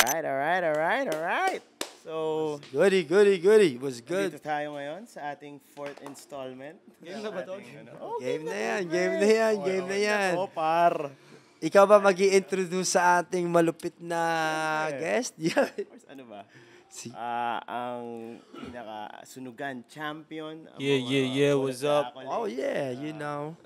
Alright. So, Goody. Was good. dito tayo ngayon sa ating fourth installment. Game na ba to? Game na yan. Oh, par. Ikaw ba mag-i-introduce sa ating malupit na guest? Yeah. Ano ba? Si- Ang pinaka-sunugan champion. Yeah. What's up? Oh yeah, you know.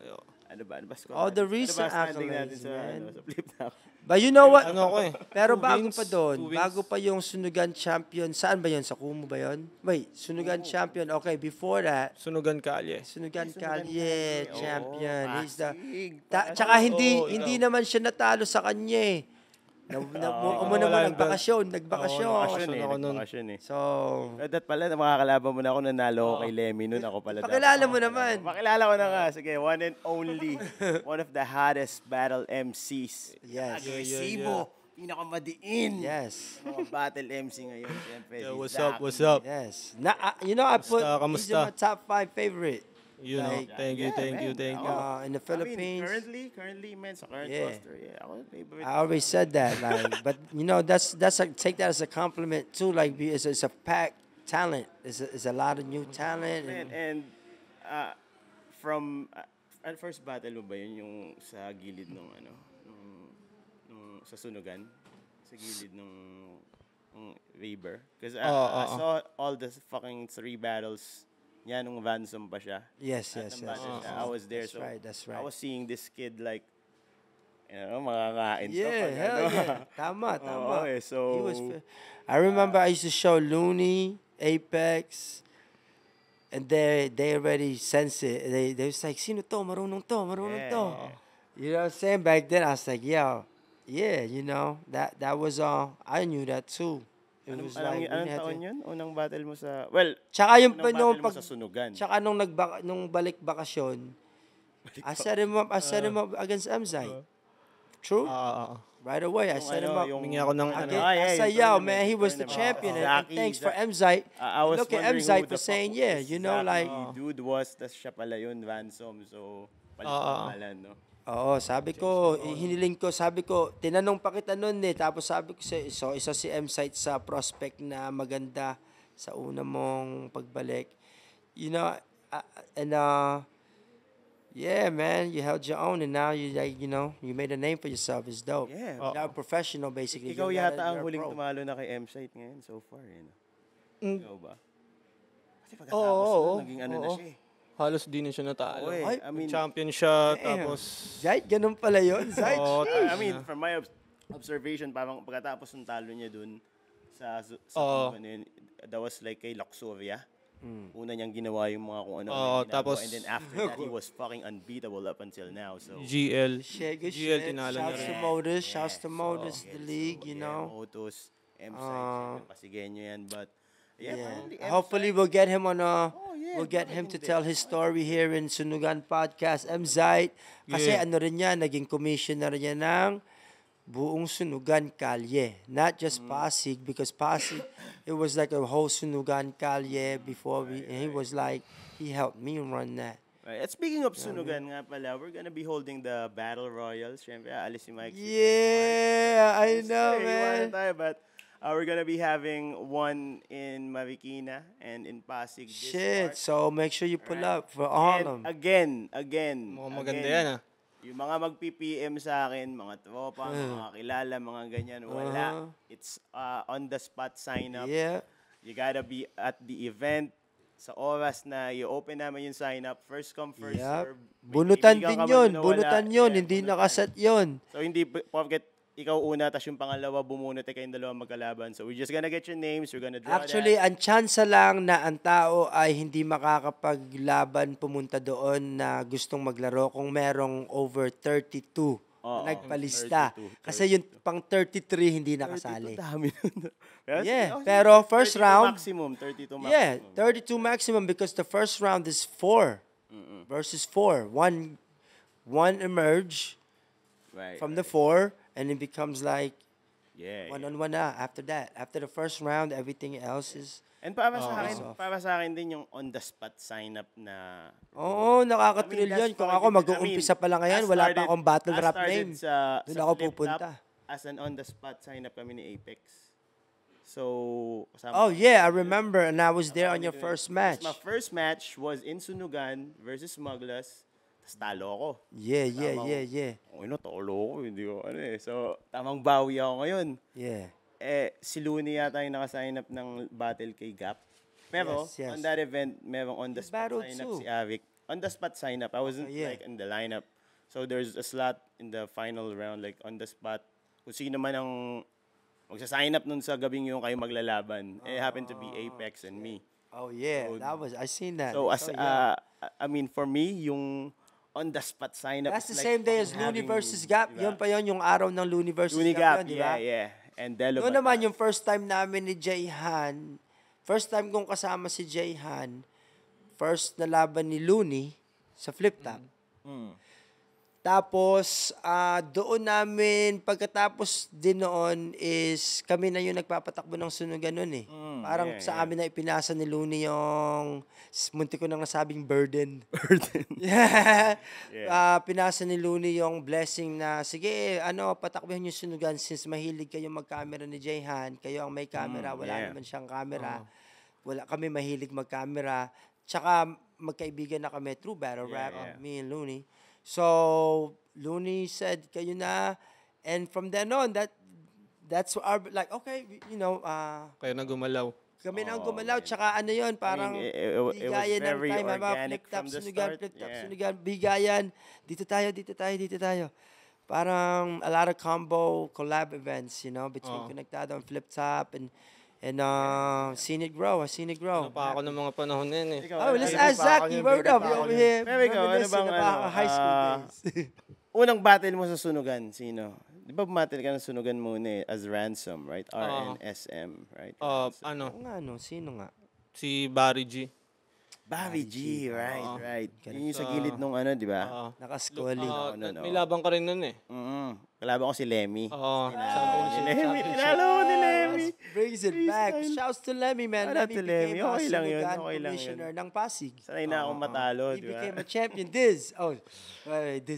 Ano ba score All the natin? recent Ano ba standing natin accolades, sa, man. sa flip top? But you know what? Ano ako eh? Pero 2 bago wins, pa doon, 2 wins. bago pa yung Sunugan Champion, saan ba yun? Sa Kumu ba yun? Wait, Sunugan Champion. Okay, before that, Sunugan Kalye. Sunugan Sunugan Kalye Kalye. Champion. Oo, He's the... Pasig. Tsaka hindi Oo, hindi ikaw. naman siya natalo sa kanya eh. Umuna mo wala nagbakasyon. Bakasyon nun. eh. So, That pala, makakalaban mo na ako, nanalo ko kay Lemmy nun. Ako pala. pakilala mo naman. Pakilala ko na nga. Sige, one and only. One of the hottest battle MCs. Yes. Agresibo. Pinakamadiin. Yes. Mga battle MC ngayon. Siyempre, Yeah, si what's Zach. up? What's up? Yes. You know, I put he's in Kamusta? my top 5 favorite. You know, Like, thank you. In the Philippines. I mean, currently, man, sa current Yeah. roster, ako, favorite. I always said that, like, but you know, take that as a compliment too. Like, it's a packed talent. It's a lot of new talent. Man, and from first battle mo ba yun yung sa gilid nung nung sa sunugan? Sa gilid nung Weber? Because I saw all the fucking 3 battles niya nung Vansom pa siya. Yes. Nambasa siya. I was there, That's right. I was seeing this kid like, makakain to. Yeah, pag hell yeah. Tama. Oo, eh, so, He was. I remember I used to show Looney, Apex, and they already sense it. They was like, sino to? Marunong to. You know what I'm saying? Back then, I was like, yeah, you know, that was I knew that too. It was like, anong taon yun? Unang battle mo sa, well, Tsaka yung unang battle mo sa sunugan. Tsaka nung balik bakasyon, I set him up against MZite. True? Right away, I set him up. Humingi ako ng I yeah, said, yung yo, tournament, man, he was the tournament. champion. And Exactly, thanks for exactly. MZite. I was Look at wondering MZite who for the saying, fuck yeah, this you know, exactly like, dude was, tas siya pala yun, Vansom. So, palit pangalan, no? oo, sabi ko, hiniling ko, sabi ko, tinanong pa kita noon eh. Tapos sabi ko, isa si MZite sa prospect na maganda sa una mong pagbalik. You know, yeah, man, you held your own and now you like, you know, you made a name for yourself. It's dope. Yeah. You're now a professional basically. Ikaw You're not yata ang you're a huling pro. tumalo na kay M-Site ngayon so far, eh, no? Ikaw ba? Kasi Oo, pagkatapos oo, nun, naging ano na oo. siya eh. Halos di na siya natalo. Oo, eh. Ay, I mean, Champion siya, Damn. tapos... Zite, ganun pala yun. Zite, Oo, I mean, from my observation, parang pagkatapos ng talo niya dun Oo. ano yun, that was like kay Luxuria. Una niyang ginawa yung mga kung ano. Oo, yung ginagawa. tapos- And then after that, he was fucking unbeatable up until now. So, GL. shit, good GL shit. tinalo Shouts niya to rin. Modus, shouts to Modus, the league, you know. Motos, M-Site, Pasigenyo yan. But, yeah, apparently, Hopefully we'll get him on yeah, we'll get him to hindi. tell his story here in Sunugan Podcast. MZite. Kasi Yeah. ano rin yan, naging commissioner yan ng buong Sunugan Kalye. Not just Pasig, because Pasig, it was like a whole Sunugan Kalye before and he was like, he helped me run that. Right. At speaking of Sunugan nga pala, we're gonna be holding the Battle Royals. Siyempre, aalis si Mike. Yeah, I know, Hey, man. iwanan tayo, but we're gonna be having one in Marikina and in Pasig this Shit, March. so make sure you pull up for all of And them. again, Mukhang maganda yan, ah. yung mga mag-PPM sa akin, mga tropa, mga kilala, mga ganyan, wala. It's on the spot sign up. Yeah. You gotta be at the event sa oras na i-open namin yung sign up. First come, first Yep. serve. May Bunutan kaibigan din ka man yun. na wala. Bunutan yun. Yeah, Hindi bunutan. nakaset yun. So, hindi forget, ikaw una, tas yung pangalawa, bumunot, kayong dalawa magkalaban. So, we're just gonna get your names, we're gonna draw Actually, that. ang tsansa lang na ang tao ay hindi makakapaglaban pumunta doon na gustong maglaro kung merong over 32 Oo, na nagpalista. 32, Kasi yung pang 33 hindi nakasali. 32, dami nun. Pero, Yeah, sige, pero first 32 round- maximum, 32 maximum. Yeah, 32 maximum because the first round is 4 versus 4. One emerge Right. from the 4 and it becomes like Yeah. one-on-one na after that. After the first round, everything else is... And para sa akin, Soft. para sa akin din yung on the spot sign up na Oo, nakaka-thrill I mean, yun. that's Kung fucking ako good. mag-uumpisa pa lang I ngayon, wala pa started- akong battle I rap started name. Sa Doon ako Flip Top pupunta. As an on the spot sign up kami ni Apex. So, kasama Oh ko. yeah, I remember, and I was there on Kami your doon. first Tapos match. my first match was in Sunugan versus Smugglers. Tapos talo ako. Yeah, yeah, Tamang- yeah, yeah, Okay na, talo ako. Hindi ko ano eh. So, tamang bawi ako ngayon. yeah. Si Looney yata yung naka-sign up ng battle kay Gap. Pero, Yes, yes. on that event, merong on the He spot battled sign up too. si Avic. On the spot sign up. I wasn't Okay, yeah. like in the lineup. So, there's a slot in the final round, like on the spot. Kung sino man ang magsa-sign up nun sa gabing yung kayo maglalaban. It happened to be Apex and me. Oh yeah, I seen that. So, as yeah. I mean, for me, yung on the spot sign up. That's the is like same day as fucking Looney having- versus Gap. diba? Yun pa yun, yung araw ng Looney versus Looney Gap, Gap, yun, di ba? yeah. And Delo Noon naman Batas. yung first time namin ni Jay Han, first time kong kasama si Jay Han, first na laban ni Looney sa flip top. Tapos, doon namin, pagkatapos din noon is, kami na yung nagpapatakbo ng sunugan noon eh. Parang yeah, sa amin na ipinasa ni Looney yung, munti ko nang nasabing burden. Burden. Yeah. Yeah. Pinasa ni Looney yung blessing na, sige, patakbuhan yung sunugan since mahilig kayo mag-camera ni Jayhan. Kayo ang may camera, wala yeah. naman siyang camera. Wala kami mahilig mag-camera. Tsaka magkaibigan na kami through battle rap, yeah. me and Looney. So, Looney said, kayo na. And from then on, that's our, like, okay, you know, Kaya na gumalaw. kami na ang gumalaw, tsaka ano yun, parang it was bigayan ng very time, organic flip-top, from the sunugan, start, flip-top, yeah. sunugan, bigayan, dito tayo. Parang a lot of combo collab events, you know, between Konektado and Flip Top and seen it grow. Ano pa ako ng mga panahon na yun eh. Oh, let's ask Zach. You wrote up. You're over here. Pero ikaw, ano reminiscing bang, about high school days. Unang battle mo sa Sunugan, sino? Di ba battle ka ng Sunugan muna eh, as Ransom, right? RNSM, right? Ano, Sino nga? si Barry G. Barry G, right. Yun yung sa gilid nung ano, di ba? Nakascully. no. May labang ka rin nun eh. Kalaban ko si Lemmy. Oo. Si Lemmy, tinalo ko ni Lemmy. Brings it back. Shouts to Lemmy, man. Shout out Lemmy to Lemmy. became Okay lang yun, Sunugan okay lang yun. commissioner ng Pasig. Sanay na akong matalo, He di ba? became a champion. This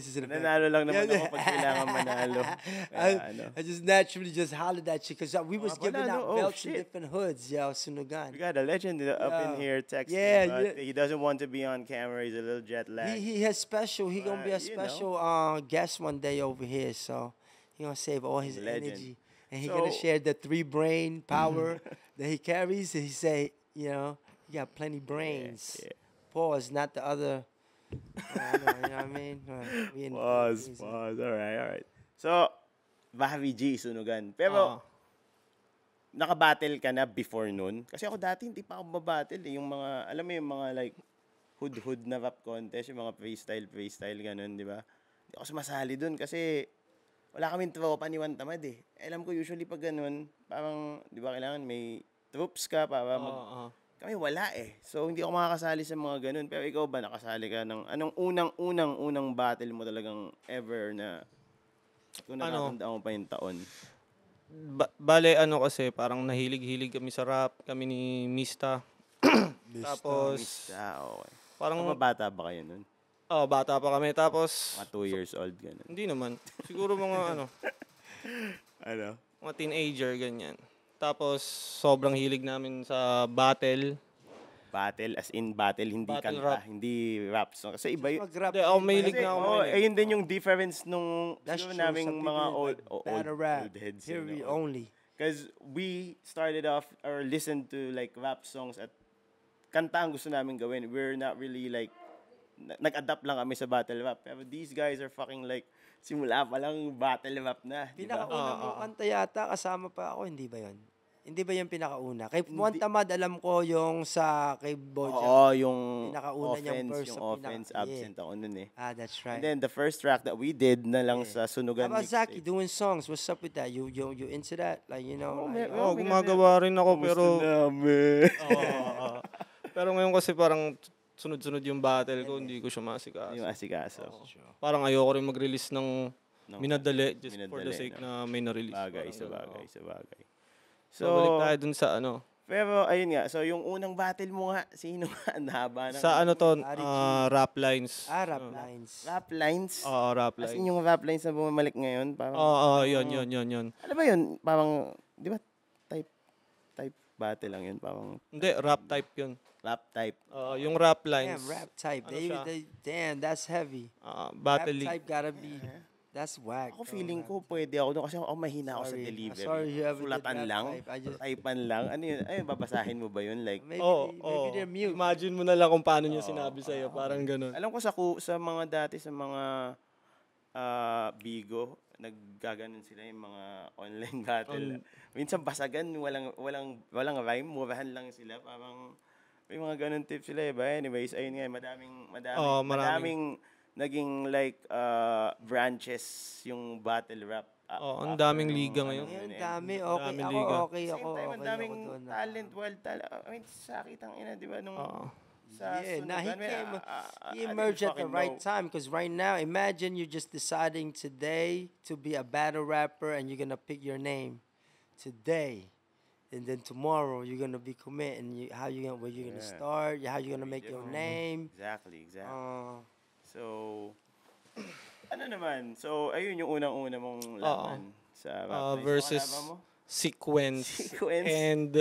is an event. Nanalo lang naman ako pag kailangan manalo. I just naturally just hollered at you because we was giving wala, out no. Oh, belts in shit. different hoods, yo, Sunugan. We got a legend up in here texting, Yeah, but yeah. he doesn't want to be on camera. He's a little jet lagged. He has special. He gonna be a you know. special guest one day over here. So he gonna save all his Legend. energy, and he gonna So- share the 3 brain power that he carries. And he say, you know, you got plenty brains. yeah. Pause, not the other. you know what I mean? We in the Pause. Philippines. All right. So, Barry G, Sunugan. Pero, nakabattle ka na before nun? Kasi ako dati hindi pa ako mabattle eh. Yung mga, alam mo yung mga like, hood na rap contest, yung mga freestyle, ganun, di ba? Hindi ako sumasali dun kasi wala kaming tropa ni Juan Tamad eh. Alam ko usually pag ganun, parang, di ba kailangan may troops ka para kami wala eh. So, hindi ako makakasali sa mga ganun. Pero ikaw ba, nakasali ka ng, anong unang battle mo talagang ever na, kung natatandaan mo pa yung taon? Bale, ano kasi, parang nahilig-hilig kami sa rap, kami ni Mista. Tapos, Okay. parang, Bata ba kayo nun? bata pa kami. Tapos, Mga 2 years old, ganun. hindi naman. Siguro mga, Ano? mga teenager, ganyan. Tapos, sobrang hilig namin sa battle. Battle, as in battle, hindi Battle kanta, rap. hindi rap song. Kasi iba yun. Mag-rap. Hindi, ako mahilig na ako. Ayun din yung difference nung That's siguro true. naming Some mga people old battle rap. heads. Here we only. Because we started off or listened to like rap songs at kanta ang gusto namin gawin. We're not really like, nag-adapt lang kami sa battle rap. Pero these guys are fucking like, simula pa lang battle rap na. Diba? Pinakauna mong kanta yata, kasama pa ako, hindi ba yun? Hindi ba yung pinakauna? Kay Juan Tamad, alam ko yung sa kay Boja. Oo, yung Pinakauna niyang verse offense, sa offense, absent ako nun eh. That's right. And then the first track that we did na lang sa How Sunugan about Zaki mixtape. doing songs? What's up with that? You into that? Like, you know, like, Gumagawa rin ako, pero, namin. pero ngayon kasi parang sunod-sunod yung battle ko, hindi ko siya masikaso. Yung asikaso. Parang ayoko rin mag-release ng minadali just for the Minadali, sake na may na-release. Bagay, Parang sa ganun. bagay, sa bagay. So, balik tayo dun sa ano. Pero ayun nga, so yung unang battle mo nga, sino nga, ang haba ng Sa ano to, rap lines. rap lines. rap lines? Rap As lines. in yung rap lines na bumalik ngayon, parang, Yun. ano ba yun? Parang, di ba, type type battle lang yun, parang Hindi, rap type yun. rap type. Yung rap lines. Damn, rap type. Ano siya? Damn, that's heavy. Rap Battle league. type gotta be. That's whack. Ako bro, feeling rap. ko pwede ako doon kasi ako mahina ako sa Sorry. delivery. Sorry you ever did Sulatan rap lang, type. I just- typean lang. Ano yun? Ay, babasahin mo ba yun? Like, Maybe they're mute. Imagine mo na lang kung paano niya sinabi sa'yo. Parang ganun. alam ko sa mga dati, sa mga Bigo, naggaganon sila yung mga online battle. Minsan basagan, walang rhyme, murahan lang sila. Parang may mga ganun tips sila eh. But anyways, ayun nga, madaming naging like branches yung battle rap. Ang daming liga ngayon. Ngayon, dami. Okay, Daming ako liga. okay. Same Ako time, okay. ang daming ako doon. talent, wild talent. I mean, sa kitang ina, di ba? Nung sa Yeah, now he sunugan, I came. He didn't emerged at the fucking right know. time because right now, imagine you just deciding today to be a battle rapper and you're gonna pick your name today, and then tomorrow you're gonna be committing. Where you're gonna start, how you're gonna make your name. Exactly. Uh, So, ano naman? So, ayun yung unang-una mong laban sa rap. Versus Kalaban mo? Sequence. Sequence. And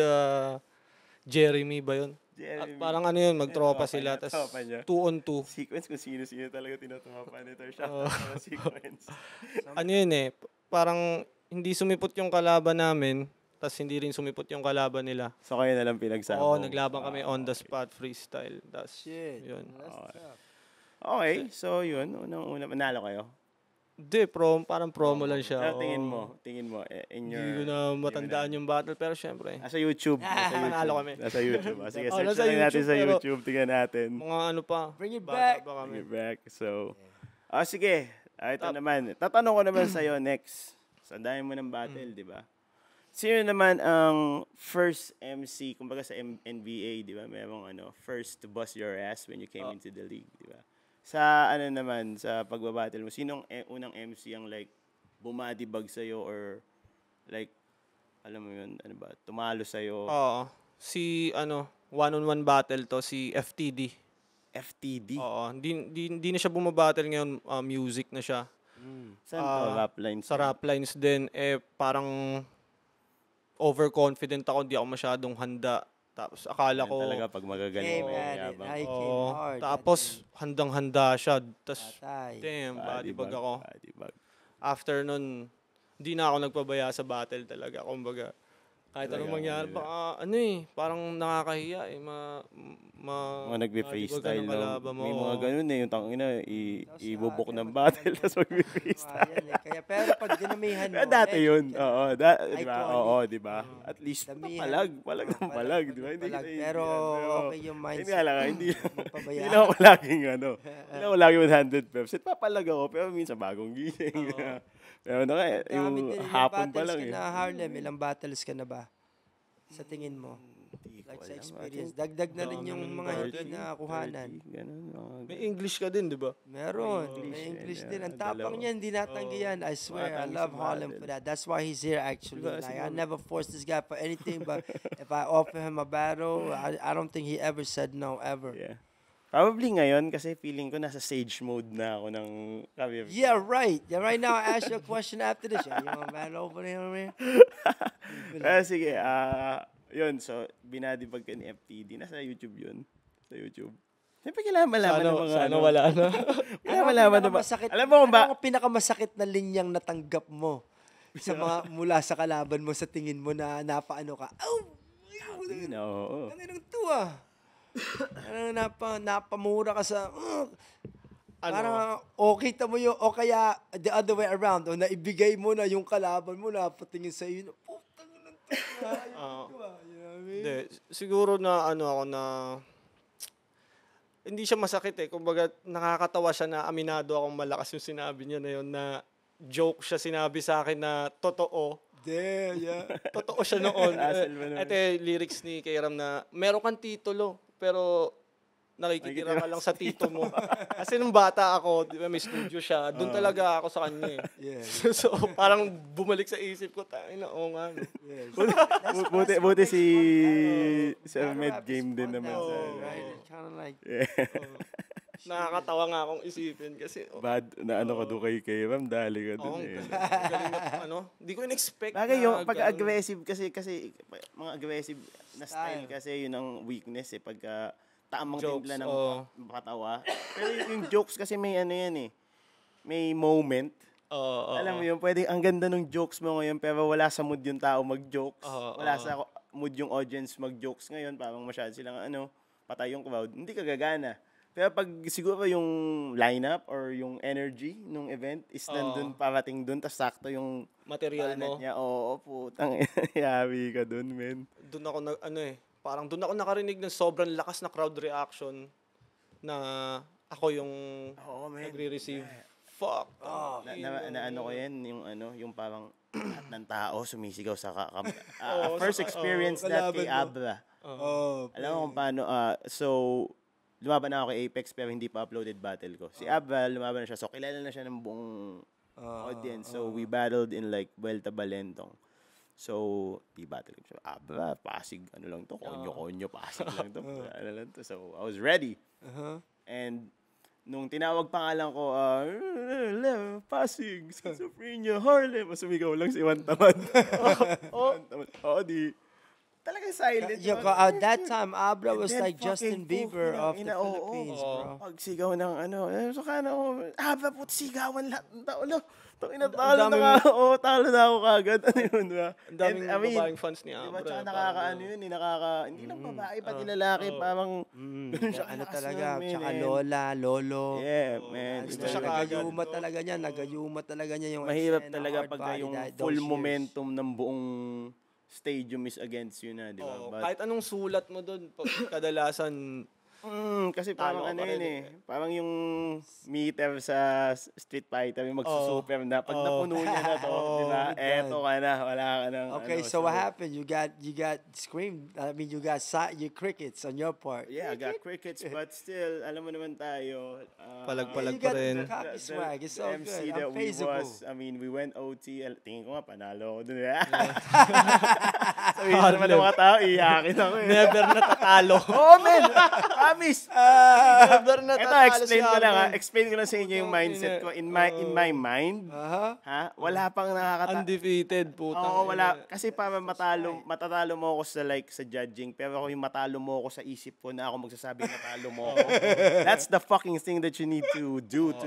Jeremy ba yun? At Jeremy. parang ano yun, magtropa Tropa sila. niya, Tas tropa niya. 2-on-2. Sequence kung sino-sino talaga tinutumapan nito. Shout out sa sequence. Ano yun eh, parang hindi sumipot yung kalaban namin, tas hindi rin sumipot yung kalaban nila. So, kayo na lang pinagsama. Oo, naglaban kami on the spot freestyle. Tas shit. yun. Okay, so yun. Unang-una, manalo kayo. Hindi, parang promo lang siya. Pero oo. tingin mo, in your... Hindi ko na matandaan yung battle, pero syempre. Nasa YouTube. Panalo kami. Nasa YouTube. Sige, Oh, search nasa lang natin YouTube, sa pero- YouTube. Tingnan natin. Mga ano pa. Bring it bata back. pa kami. Bring it back. So, sige. Ito naman. Tatanong ko naman sa'yo next. Sa dami mo ng battle, di ba? Sino naman ang first MC, kumbaga sa NBA, di ba? Merong first to bust your ass when you came into the league, di ba? Sa ano naman, sa pagbabattle mo, sinong unang MC ang like bumadibag sa'yo or like, alam mo yun, ano ba, tumalo sa'yo? Oo. Si one-on-one battle to, si FTD. FTD? Oo. Hindi na siya bumabattle ngayon, music na siya. Saan to? Rap lines? Sa rap lines din, parang overconfident ako, hindi ako masyadong handa. Tapos akala ko, Talaga pag magagaling Came mo, at it. yabang. I came oo. hard. Tapos handang-handa siya. Tapos, Patay. damn, bodybag ako. Bodybag. After nun, hindi na ako nagpabaya sa battle talaga. Kumbaga, kahit anong mangyari, baka parang nakakahiya Mga nagbe-freestyle, ng no? kalaban mo. May mga ganun eh, yung tangina, ibubok ng battle, tapos magbe-freestyle. Yan, kaya pero pag dinamihan mo. Pero dati medyo yun, ka- oo, di ba? Iconic. Oo, di ba? At least, Damihan. palag ng palag, di ba? Hindi palag. kita Pero iintindihan, okay yung mindset. Hindi nga lang, hindi Magpabayaan. lang ako laging hindi lang ako laging 100 peps. Papalag ako, pero minsan bagong gising. Pero yung hapon pa lang eh. Na Harlem, ilang battles ka na ba? Sa tingin mo? Like sa experience. Dagdag na rin yung mga hindi na kuhanan. Ganun, May English ka din, di ba? Meron. May English din. Ang tapang niya, hindi natanggi yan. I swear, I Matanggi love sa Harlem battle. for that. That's why he's here actually. Diba, Like, I siguro- never forced this guy for anything, but if I offer him a battle, I don't think he ever said no, ever. Yeah. Probably ngayon kasi feeling ko nasa sage mode na ako ng career. Yeah, right. Yeah, right now, I ask you a question after this. Yeah, you want to battle over there, man? Sige, yun, so binadibag ka ni FTD. Nasa YouTube yun. Sa YouTube. Siyempre kailangan malaman ng mga Sana wala na. Kailangan malaman ng mga... Alam mo kung ba... Ano ang pinakamasakit na linyang natanggap mo sa mga mula sa kalaban mo sa tingin mo na napaano ka? Yun, oo. Ang inang to ah. Napamura ka sa... Parang okay mo yung... O kaya the other way around. O naibigay mo na yung kalaban mo na patingin sa iyo. Putang inang to. You know what I mean? Hindi, siguro na ako na hindi siya masakit eh. Kumbaga nakakatawa siya na aminado akong malakas yung sinabi niya na yun na joke siya sinabi sa akin na totoo. Damn, yeah. Totoo siya noon. Asal ba naman? Ito yung lyrics ni Kairam na meron kang titulo pero nakikitira ka lang sa tito mo. Kasi nung bata ako, di ba may studio siya, doon talaga ako sa kanya eh. Yeah. So parang bumalik sa isip ko, tangina, oo nga. No. Yes. Buti si Battle Med rap is game din fun naman now, sa... right? It's kind of like Yeah. Nakakatawa nga akong isipin kasi Bad na ano ka doon kay Ram, dali ka doon galing na, hindi ko in-expect Bagay na yung pag ganun. aggressive kasi mga aggressive na style kasi yun ang weakness pagka tamang Jokes, timpla ng katawa. Pero yung jokes kasi may ano yan may moment. Alam mo yun, pwede ang ganda ng jokes mo ngayon pero wala sa mood yung tao mag-jokes. Wala sa mood yung audience mag-jokes ngayon, parang masyado silang patay yung crowd. Hindi ka gagana. Pero pag siguro yung lineup or yung energy ng event is nandun, parating dun, tas sakto yung material mo. niya. Oo, putang yabi ka dun, men. Doon ako parang doon ako nakarinig ng sobrang lakas na crowd reaction na ako yung nagre-receive. Fuck. Na ano ko yan, yung parang lahat ng tao sumisigaw sa first experience that kay Abra. Alam mo kung paano, so, lumaban na ako kay Apex pero hindi pa uploaded battle ko. Si Abra, lumaban na siya. So, kilala na siya ng buong audience. So, we battled in like Vuelta Balentong. So, battle ko siya. Abra, Pasig, ano lang to? Konyo, Pasig lang to. Ano lang to. So, I was ready. And, nung tinawag pangalan ko, Pasig, Schizophrenia, Harlem, sumigaw lang si Juan Tamad. Di. Talagang silent. That time, Abra was like Justin Bieber of the Philippines, bro. Pagsigaw ng so kana ko, Abra po, sigawan lahat ng tao. Talo na ako. Talo na ako kagad. Ano yun, ba? Ang daming babaeng fans ni Diba, Abra. tsaka nakakaano yun, hindi lang babae, pati lalaki, parang, ganun siya Ano kalakas talaga, nun, tsaka man. lola, lolo. Yeah, man. Gusto siya kagad. Nagayuma talaga niya yung Mahirap eksena, talaga hard pagka body yung those full years. momentum ng buong stadium is against you na, di ba? But, Kahit anong sulat mo doon, kadalasan kasi Talo parang ka pa rin parang yung meter sa Street Fighter, yung magsusuper na, pag napuno niya na to, di ba? Eto ka na, wala ka nang Okay, so what happened? You got screamed. I mean, you got your crickets on your part. Yeah, I got crickets, but still, alam mo naman tayo, palag-palag You pa got rin. the copy swag. It's so MC good. that I'm we feasible. we went OT, tingin ko nga, panalo ako dun. Sabihin naman ng mga tao, iyakin ako Never natatalo. Oh, man! Promise! Never Ito, natatalo explain ko lang Abra. Explain ko lang sa inyo yung mindset ko. In my mind, wala pang Undefeated, putang. Oo, wala. Kasi para matatalo mo ako sa judging, pero ako yung matalo mo ako sa isip ko na ako magsasabing matalo mo ako. That's the fucking thing that you need to do to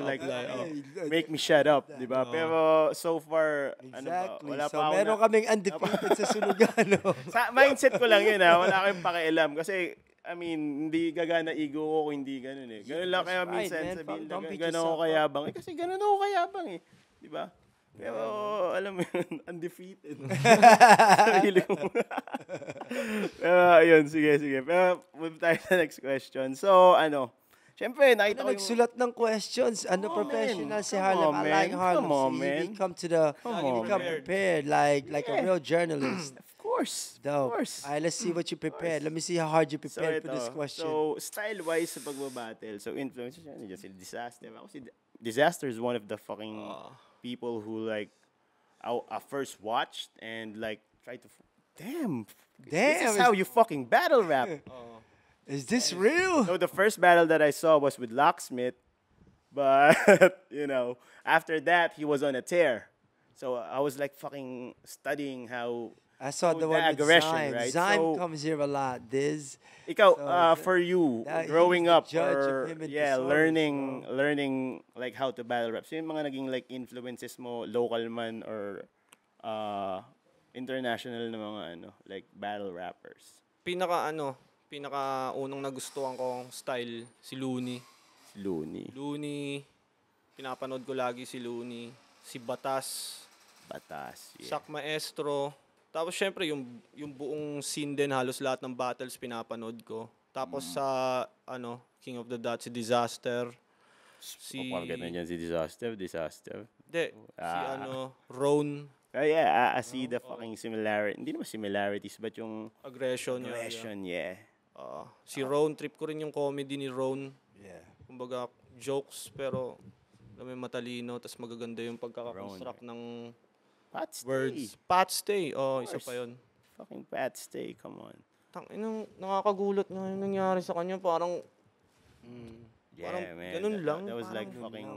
make me shut up, di ba? Pero so far, Exactly. wala So, pa ako meron kaming undefeated sa Sunugano. sa mindset ko lang yun, wala kayong pakialam. Kasi, I mean, hindi gagana ego ko kung hindi ganun eh. Ganun lang kaya Right, minsan man. sabihin Don't na beat gano'n ako yourself kayabang. Kasi gano'n ako kayabang eh. Di ba? Pero, alam mo yun, undefeated. Sarili ko. Pero, ayun, sige. Pero, move tayo sa next question. So, syempre, nakita ko yung... Nagsulat ng questions. Professional si Come Harlem. on, I like man. Harlem. Come on, See, man. he come to the, Come he on, become man. prepared like a real journalist. Of course. Dope. Of course. All right, let's see what you prepared. Let me see how hard you prepared for this ito, question. So, style-wise sa pagbabattle, so influencer siya, nandiyan si Disaster. Ako si Disaster is one of the fucking people who like, I first watched and like, tried to, this is how you fucking battle rap. Is this real? So, the first battle that I saw was with Locksmith, but, after that, he was on a tear. So, I was like fucking studying how I saw the the one with aggression, Zyme. right? Zyme So- comes here a lot. Diz. Ikaw, for you, that- growing he's the up, judge of or him and learning like how to battle rap. So yung mga naging like influences mo, local man or international na mga like battle rappers. Pinaka unang nagustuhan kong style, si Looney. Looney, pinapanood ko lagi si Looney. Si Batas, Yeah. Sak Maestro. Tapos syempre yung buong scene din, halos lahat ng battles pinapanood ko. Tapos sa King of the Dot, si Disaster. Ganda niyan si Disaster. Hindi, si Ron, Yeah, I see the fucking similarity. Hindi naman similarities, but yung Aggression. yeah. Si Ron, trip ko rin yung comedy ni Ron. Yeah. Kumbaga, jokes, pero may matalino, tas magaganda yung pagkakakonstruct ng Pat Stay. words. Pat Stay, isa pa yun. Fucking Pat Stay, come on. Nakakagulat nga yung nangyari sa kanya, parang Parang man. ganun lang. That was like parang, fucking...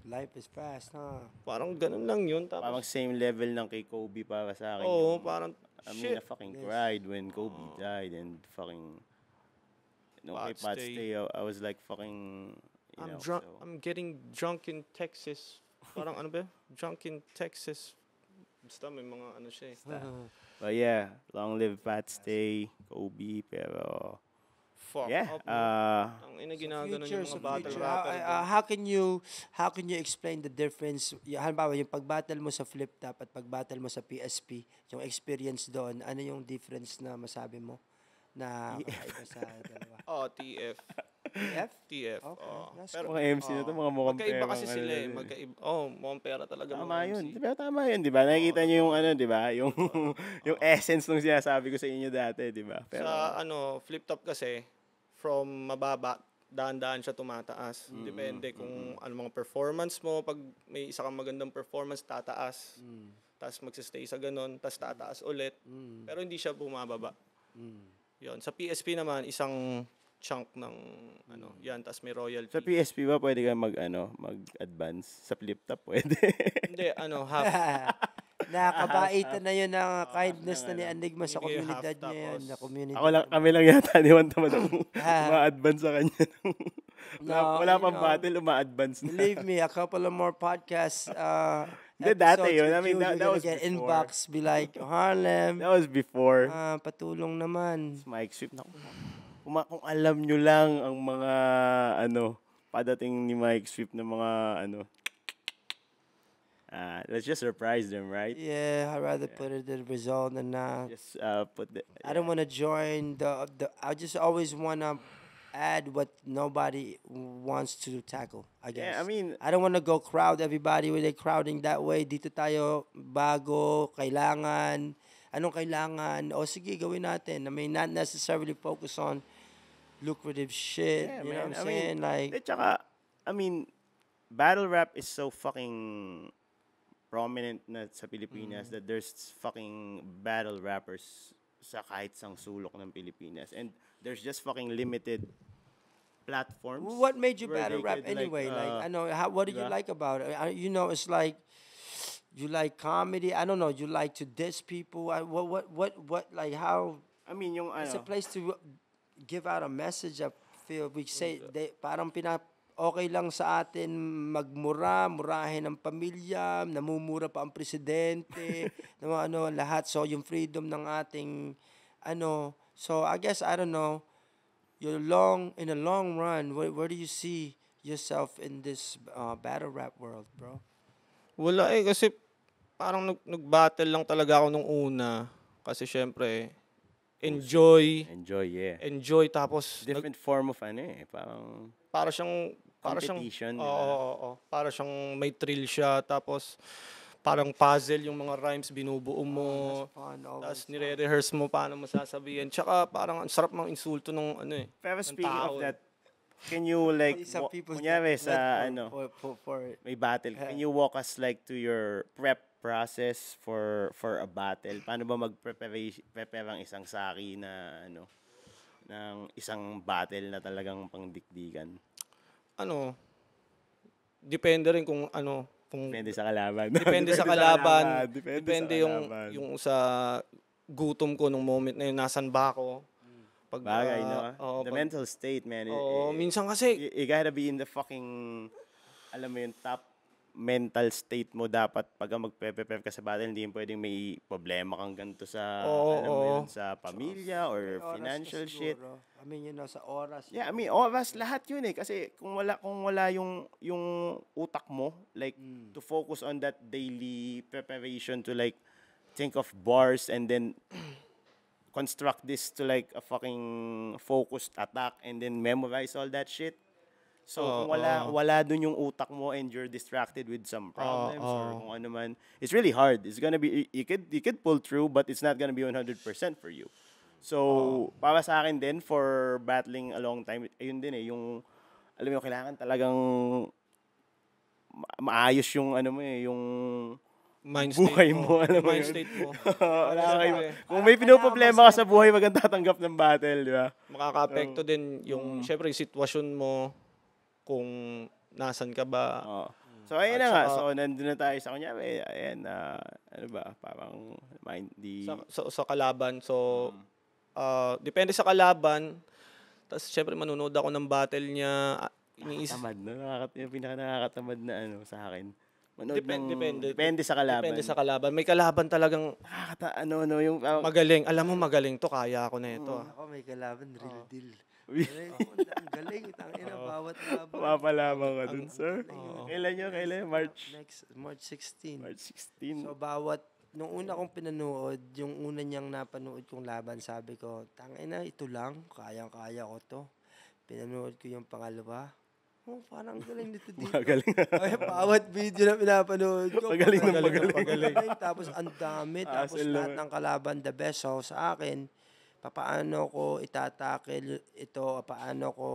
Life is fast, huh? parang ganun lang yun. Parang Tapos, same level ng kay Kobe para sa akin. oo, yung, parang, I mean, I shit. fucking cried when Kobe died and fucking... No, kay Pat Pat Stay. Stay, I was like fucking... You know, so... I'm getting drunk in Texas. Parang ano ba? Drunk in Texas. Basta may mga ano siya eh. But yeah, long live Pat Stay, Kobe, pero... Fuck Yeah, up. Ang ina ginaganon Future, yung sa mga battle future, rapper. how can you explain the difference? Halimbawa, yung pag-battle mo sa flip top at pag-battle mo sa PSP, yung experience doon, ano yung difference na masabi mo na kakaiba sa dalawa? Oh, TF. F? TF. Okay, Oh. that's Pero Mga MC na to, mga mukhang magkaiba perang kasi ano sila na eh. yun. Magkaiba. Oh, mukhang pera talaga. Tama mga yun. MC. Di ba? Tama yun, di ba? Nakikita niyo yung ano, di ba? Yung essence nung sinasabi ko sa inyo dati, di ba? Pero, Sa flip top kasi, from mababa, daan-daan siya tumataas. Depende kung ano mga performance mo. Pag may isa kang magandang performance, tataas. Tapos magsistay sa ganun, tapos tataas ulit. Pero hindi siya bumababa. Yun. Sa PSP naman, isang chunk ng yan, tapos may royalty. sa PSP ba pwede ka mag-advance? Sa flip top pwede. Hindi, half. Nakakabaitan na yun ng kindness na ni Enigma sa Bigay komunidad half, niya yan. tapos- Na community. Kami lang yata ni Juan Tamad ang ma-advance sa kanya. Wala you pang know, battle, uma-advance na. Believe me, a couple of more podcasts Hindi, dati episodes yun. with I mean, you, that you're gonna was get before. inbox, be like, Harlem, That was before. patulong naman. Mike Swift. Naku, kung alam nyo lang ang mga, padating ni Mike Swift na mga, let's just surprise them, right? Yeah, I'd rather put it in result than not. Just put the... I don't want to join the. I just always want to add what nobody wants to tackle, I guess. Yeah, I mean... I don't want to go crowd everybody when they're crowding that way. Dito tayo, bago, kailangan, anong kailangan? O sige, gawin natin. I mean, not necessarily focus on lucrative shit. Yeah, you know man. what I'm saying? Like, Tsaka, I mean, battle rap is so fucking prominent na sa Pilipinas that there's fucking battle rappers sa kahit sang sulok ng Pilipinas. And there's just fucking limited platforms. what made you where battle they rap could, anyway? Like, I know, what do you diba? like about it? It's like, you like comedy. I don't know. You like to diss people. What? Like, how? I mean, yung It's a place to give out a message. I feel we say parang okay lang sa atin murahin ang pamilya, namumura pa ang presidente, lahat. So yung freedom ng ating So I guess I don't know. In a long run, where do you see yourself in this battle rap world, bro? Wala kasi parang nag-battle lang talaga ako nung una. Kasi syempre, enjoy tapos different form of para siyang competition, oo, para siyang may thrill siya tapos parang puzzle yung mga rhymes binubuo mo. That's fun, always Tapos fun. nire-rehearse mo paano mo sasabihin. Tsaka parang ang sarap mang insulto nung Pero ng speaking tao, of that, can you like, Some people kunyari get sa for may battle, can you walk us like to your prep process for a battle? Paano ba mag-prepare ang isang saki na ng isang battle na talagang pangdikdikan? Depende rin kung Depende sa kalaban. Depende sa kalaban. Depende Depende sa yung kalaban. yung sa gutom ko nung moment na yun, nasan ba ako? Pag, Bagay, no? oo, The pag- mental state, man. Oo, minsan kasi, You gotta be in the fucking, alam mo yung top mental state mo dapat pag magpe-prepare ka sa battle, hindi yung pwedeng may problema kang ganito sa, Oo, alam mo oo. yun, sa pamilya or Oras financial ka shit. siguro. I mean, sa oras. Yeah, I mean, oras lahat yun eh. Kasi kung wala yung utak mo, like, to focus on that daily preparation to like, think of bars and then construct this to like a fucking focused attack and then memorize all that shit. So, kung wala dun yung utak mo and you're distracted with some problems or kung ano man, it's really hard. It's gonna be, you could pull through, but it's not gonna be 100% for you. So, para sa akin din, for battling a long time, ayun din eh, yung, alam mo, kailangan talagang maayos yung, yung mind state buhay mo, alam mo mind yun. state mo. Wala kayo. Siyempre, Kung may pinoproblema ka sa buhay, wag kang tatanggap ng battle, di ba? makaka-apekto din yung, syempre, yung sitwasyon mo, kung nasan ka ba. Oo. So, ayun At na nga. saka- So, nandun na tayo sa kanya. Ayan, ano ba, parang hindi... Sa kalaban. So, depende sa kalaban. Tapos, syempre, manunood ako ng battle niya. Tamad, no? Yung pinaka-nakakatamad na ano sa akin. Manood Depende. Depende sa kalaban. Depende sa kalaban. May kalaban talagang yung... magaling. Alam mo, magaling to. Kaya ako na ito. Ako may kalaban, real deal. Ang galing, tangina, bawat laban. Papalamang ka dun, sir. Kailan yun? March 16. March 16. So, nung una kong pinanood, yung una niyang napanood kong laban, sabi ko, tangina, ito lang, kayang-kaya ko to. Pinanood ko yung pangalawa. Parang galing nito dito. Magaling. Ay, bawat video na pinapanood ko. Magaling. Tapos ang dami. Tapos Hassle lahat naman. ng kalaban the best. So sa akin, paano ko itatakil ito? Paano ko,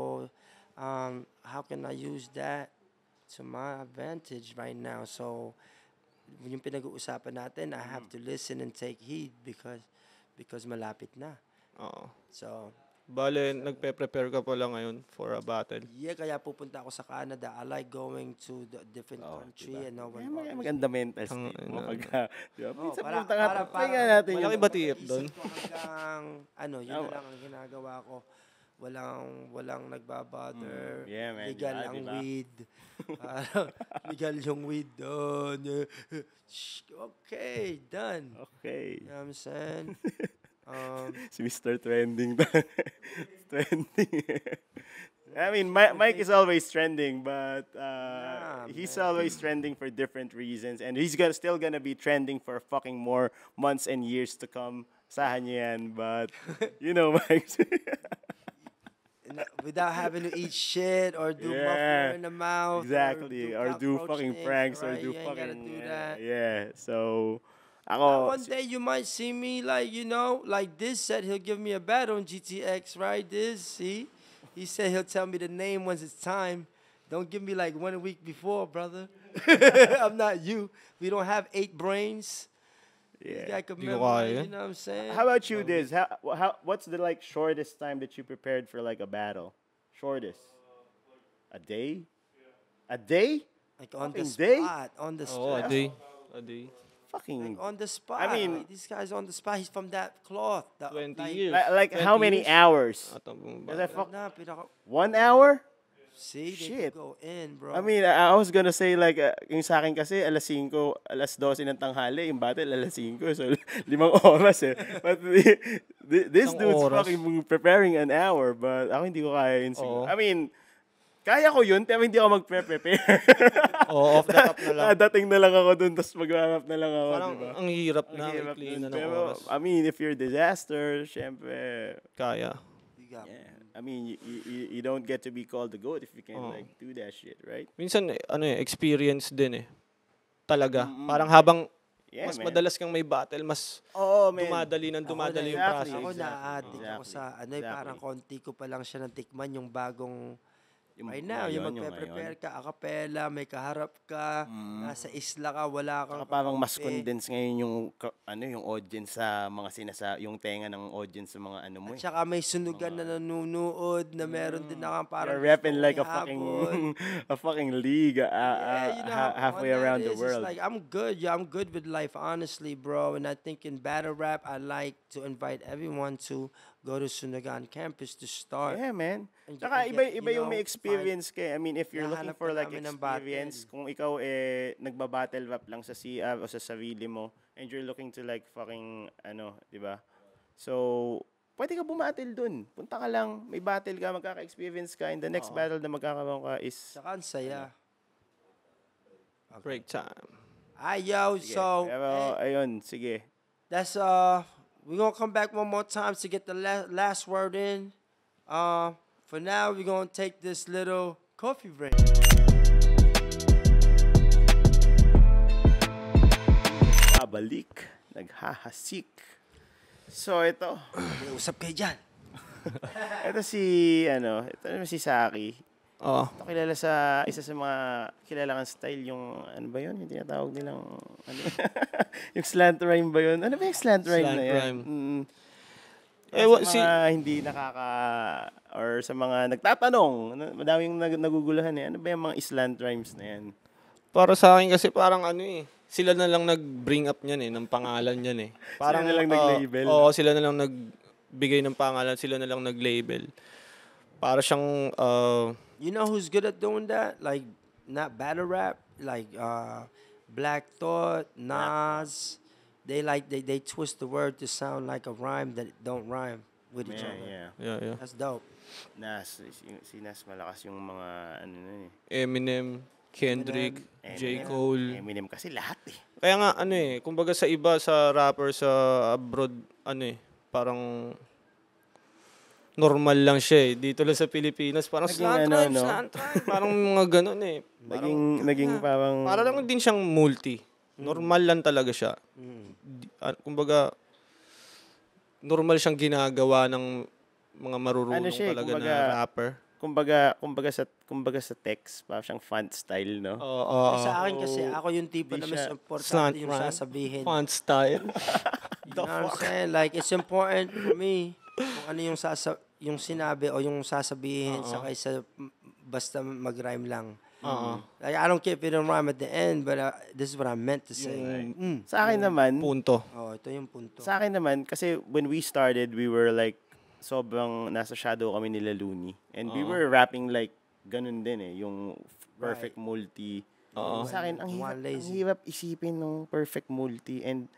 how can I use that to my advantage right now? So, yung pinag-uusapan natin, I have to listen and take heed because malapit na. Oo. So, Bale, nagpe-prepare ka pala ngayon for a battle. yeah, kaya pupunta ako sa Canada. I like going to the different country and know what Maganda mental state mo pagka... Di ba? Minsan para- punta nga, para- pahinga natin Malaki yung... ba tip doon? Isip ko hanggang, yun na lang ang ginagawa ko. Walang nagbabother. Yeah, man. Legal Yeah, ang diba? weed. Parang legal yung weed doon. Okay, done. Okay. You know what I'm saying? Si Mr. Trending. Trending. I mean, Mike is always trending, but he's always trending for different reasons, and he's still gonna be trending for fucking more months and years to come. Sahan niyo yan, but you know, Mike. Without having to eat shit or do Yeah, muffler in the mouth. exactly, or do cockroach fucking things, pranks, or right? do You ain't gotta fucking do that. yeah. So, Now, ako one day you might see me like this said he'll give me a battle on GTX, right? See? He said he'll tell me the name once it's time. Don't give me like 1 week before, brother. I'm not you. We don't have 8 brains. This guy yeah. could Di ko memorize, kaya. you know what I'm saying? How about you, Diz? What's the like shortest time that you prepared for like a battle? Shortest? A day? A day? Like on the fucking day? spot. On the Oo, spot. a day. Fucking On the spot. I mean- Like, this guy's on the spot. He's from that cloth. 20 like, years. like 20 how many years? hours? At ang Because I battle. fuck 1 hour? See, they Shit. could go in, bro. I mean, I was gonna say like, yung sa akin kasi, alas 5, alas 12 ng tanghali, yung battle, alas 5. So, 5 oras eh. But this Isang dude's oras. fucking preparing an hour, but ako hindi ko kaya yun siguro. Oo. I mean, kaya ko yun, pero hindi ako mag-prepare. Oo, off the top na lang. Dating na lang ako dun, tapos mag-warm na lang ako, Parang diba? ang hirap na, Ang hirap ikli nun. na ng Pero, oras. I mean, if you're a disaster, syempre, Kaya. You got yeah. I mean, you don't get to be called the GOAT if you can like do that shit, right? Minsan, experience din eh. Talaga. Parang habang Yeah, mas man. madalas kang may battle, mas Oo, man. dumadali yung Exactly. process. Ako na-addict ako Exactly. sa parang konti ko pa lang siya natikman yung bagong Yung right now, yung ngayon, magpe-prepare ka, acapella, may kaharap ka, nasa isla ka, wala kang Saka parang mas kakampi. condense ngayon yung yung audience sa mga yung tenga ng audience sa mga ano mo. At saka may sunugan na nanunood na meron din akong parang You're repping gustong like ihabol. a fucking league Yeah, you know how halfway fun that around the is. world. It's like I'm good. Yeah, I'm good with life, honestly, bro. And I think in battle rap, I like to invite everyone to go to Sunugan campus to start. Yeah, man. And Saka you iba get, iba you yung may know, experience ka. I mean, if you're looking Nahanap for na like namin ng experience, kung ikaw nagba-battle rap lang sa CF o sa sarili mo, and you're looking to like fucking di ba? So, pwede ka bumatil dun. Punta ka lang, may battle ka, magkaka-experience ka, and the next battle na magkakaroon ka is Saka ang saya. Break time. Yo, so pero ayun, sige. that's we're gonna come back one more time to get the last word in. For now, we're gonna take this little coffee break. Babalik, naghahasik. So ito, Usap kayo dyan. ito ito naman si Saki. Oo. Ito kilala isa sa mga kilala kang style yung ano ba yun? Yung tinatawag nilang yung slant rhyme ba yun? Ano ba yung slant rhyme Slant na yan? rhyme. Sa mga hindi or sa mga nagtatanong, madaming naguguluhan eh. Ano ba yung mga slant rhymes na yan? Para sa akin kasi parang sila na lang nag-bring up niyan ng pangalan niyan Parang na lang nag-label. Oo, sila na lang nagbigay ng pangalan, sila na lang nag-label. Para siyang You know who's good at doing that? Like, not battle rap, like Black Thought, Nas. They twist the word to sound like a rhyme that don't rhyme with each other. yeah. That's dope. Nas, si Nas malakas yung mga ano na eh. Eminem, Kendrick, J. Cole. Eminem kasi lahat eh. Kaya nga kumbaga sa iba sa rapper sa abroad parang normal lang siya Dito lang sa Pilipinas parang slant rhyme. Parang mga ganun Naging parang para lang din siyang multi. Normal lang talaga siya. Kumbaga normal siyang ginagawa ng mga marurunong talaga na rapper. Kumbaga sa text, parang siyang font style, no? Sa akin kasi, ako yung tipo na mas importante yung sasabihin. Font style. You know what I'm saying? Like, it's important for me kung ano yung sinabi o yung sasabihin sa kaysa basta mag-rhyme lang. Like, I don't care if it don't rhyme at the end, but this is what I meant to say. Sa akin naman, Punto. Ito yung punto. sa akin naman, kasi when we started, we were like, sobrang nasa shadow kami nila Looney. And we were rapping like, ganun din yung perfect multi. Sa akin, ang hirap isipin ng perfect multi. And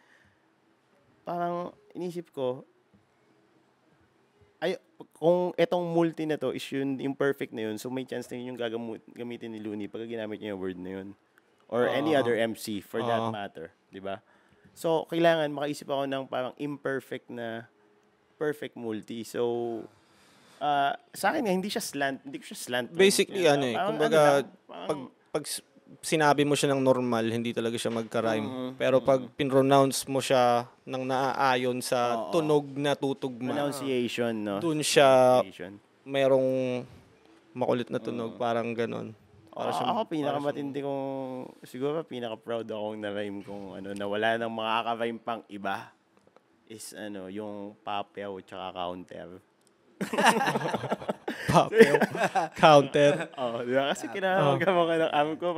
parang inisip ko, kung etong multi na to is yung perfect na yun, so may chance na yun yung gamitin ni Looney pag ginamit niya yung word na yun. Or any other MC for that matter. Diba? So, kailangan makaisip ako ng parang imperfect na perfect multi. So, sa akin hindi ko siya slant. Basically, kumbaga, pag sinabi mo siya ng normal, hindi talaga siya magka-rhyme. Pero pag pinronounce mo siya ng naaayon sa tunog na tutugma, pronunciation, no? dun siya mayroong makulit na tunog, parang ganon. Ako, pinakamatindi kong, siguro pinaka-proud akong na-rhyme kung na wala nang makaka-rhyme pang iba is yung Papel tsaka Counter. Papel. Counter. Diba? Kasi kinakagawa ka ng amo ko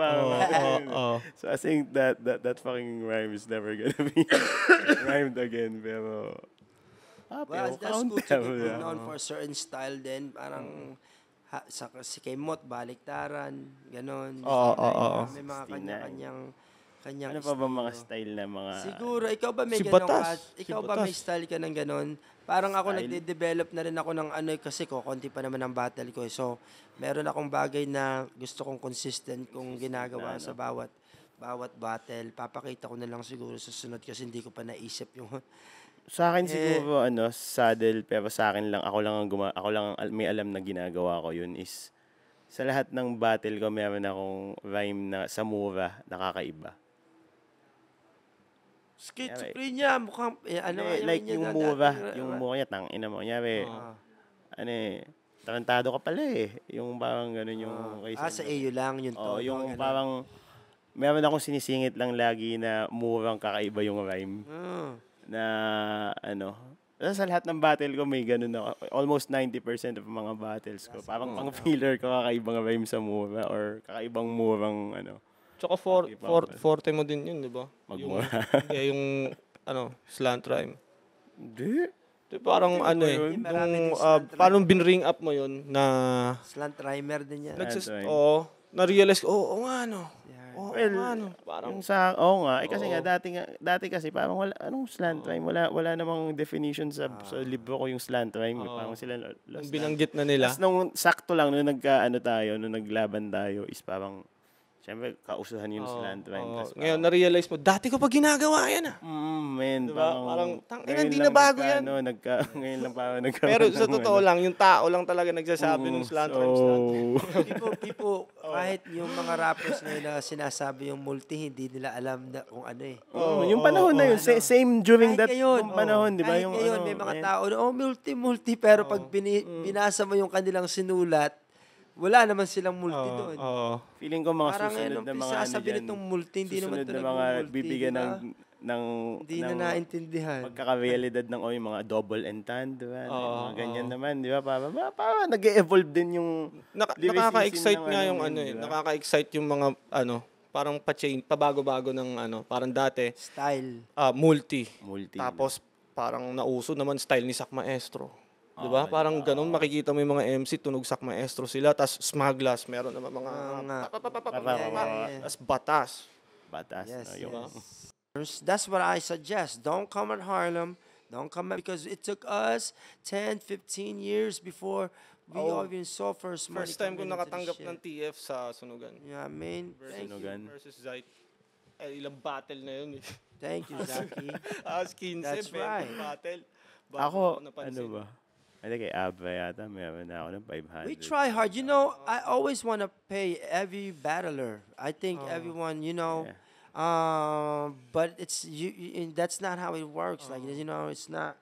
So I think that fucking rhyme is never gonna be rhymed again. Pero Well, that's cool to be known for a certain style din. Parang si kay Mot, baliktaran, ganon. May mga kanya-kanyang ano pa ba mga style na mga... Siguro, ikaw ba may Si ganun Batas. Ikaw ba may style ka ng ganon? Parang ako nagde-develop na rin ako ng kasi konti pa naman ang battle ko. So, meron akong bagay na gusto kong consistent kong ginagawa sa bawat battle. Papakita ko na lang siguro sa sunod kasi hindi ko pa naisip yung... Sa akin siguro, saddle, pero sa akin lang, ako lang may alam na ginagawa ko yun is, sa lahat ng battle ko, meron akong rhyme na sa mura, nakakaiba. Schizophrenia, mukhang, like yung mura niya, tangina mo. Kunyari, tarantado ka pala Yung parang ganun yung... sa iyo lang, yun to. Yung parang, meron akong sinisingit lang lagi na murang kakaiba yung rhyme. Na, sa lahat ng battle ko, may ganun ako. Almost 90% of mga battles ko. Parang pang filler ko, kakaibang rhyme sa mura or kakaibang murang, Tsaka forte mo din yun, di ba? Magmura. Yung slant rhyme. Hindi. Parang parang binring up mo yun na... Slant rhymer din yan. Na-realize ko, Parang kasi dati kasi parang wala, anong slant rhyme? Wala namang definition sa libro ko yung slant rhyme. Parang sila binanggit na nila. Tapos nung sakto lang, nung naglaban tayo, is parang, siyempre, kausuhan yung slant rhyme. Ngayon, na-realize mo, dati ko pa ginagawa yan Diba? Parang hindi na bago yan. Ngayon lang parang Pero sa totoo lang, yung tao lang talaga nagsasabi ng slant rhyme. People, kahit yung mga rappers ngayon na sinasabi yung multi, hindi nila alam na kung ano yung panahon na yun, same during that panahon, di ba? Kahit ngayon, may mga tao na, multi, pero pag binasa mo yung kanilang sinulat, wala naman silang multi doon. Feeling ko mga parang susunod na mga sasabihin itong multi, hindi naman ito mga bibigyan ng Hindi na naintindihan. pagkakabilidad ng yung mga double entend, di ba? Yung mga ganyan naman, di ba? Para nag-evolve din yung lyricism Nakaka-excite ng nga yung di ba? nakaka-excite yung mga parang pa-change, pabago-bago ng parang dati, Style. multi. Multi. Tapos parang nauso naman style ni Sak Maestro. 'Di ba? Parang ganun makikita mo yung mga MC tunog Sak Maestro sila, tas Smaglas, meron naman mga tas batas. Batas. Yes, no? Yung, yes. That's what I suggest. Don't come at Harlem. Don't come at, because it took us 10, 15 years before we even saw first money. First time ko coming into the nakatanggap shit. ng TF sa Sunugan. Yeah, I mean, thank you. Sunugan. Versus Zite. Ilang battle na yun. Thank you, Zaki. 15, That's 20 right. battle. ako, ano ba? I think kay Abba yata, meron na ako ng 500. We try hard. You know, I always want to pay every battler. I think everyone, but it's that's not how it works. Like, it's not.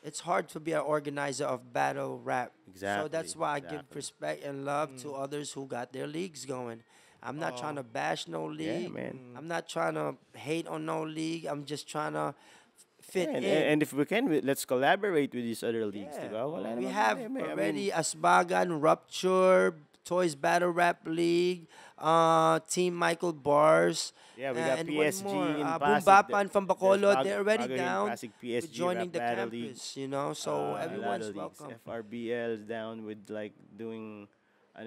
It's hard to be an organizer of battle rap. So Exactly, that's why I give exactly. respect and love to others who got their leagues going. I'm not trying to bash no league. man. I'm not trying to hate on no league. I'm just trying to fit And, in. and if we can, let's collaborate with these other leagues, di ba? Wala We naman have problema eh. I mean, already Asbagan, Rupture, Toys Battle Rap League, Team Michael Bars. Yeah, we got and one PSG more. in Boom Pasig. Bapan from There's Bacolod. They're already bago yung down Pasig with PSG joining Rap the Battle campus, League. So A lot everyone's of leagues. welcome. FRBL's down with like doing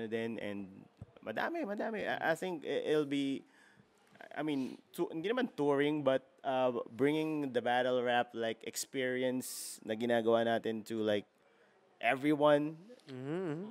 din, and madami. I think it'll be, I mean, hindi naman touring, but bringing the battle rap like experience na ginagawa natin to like everyone.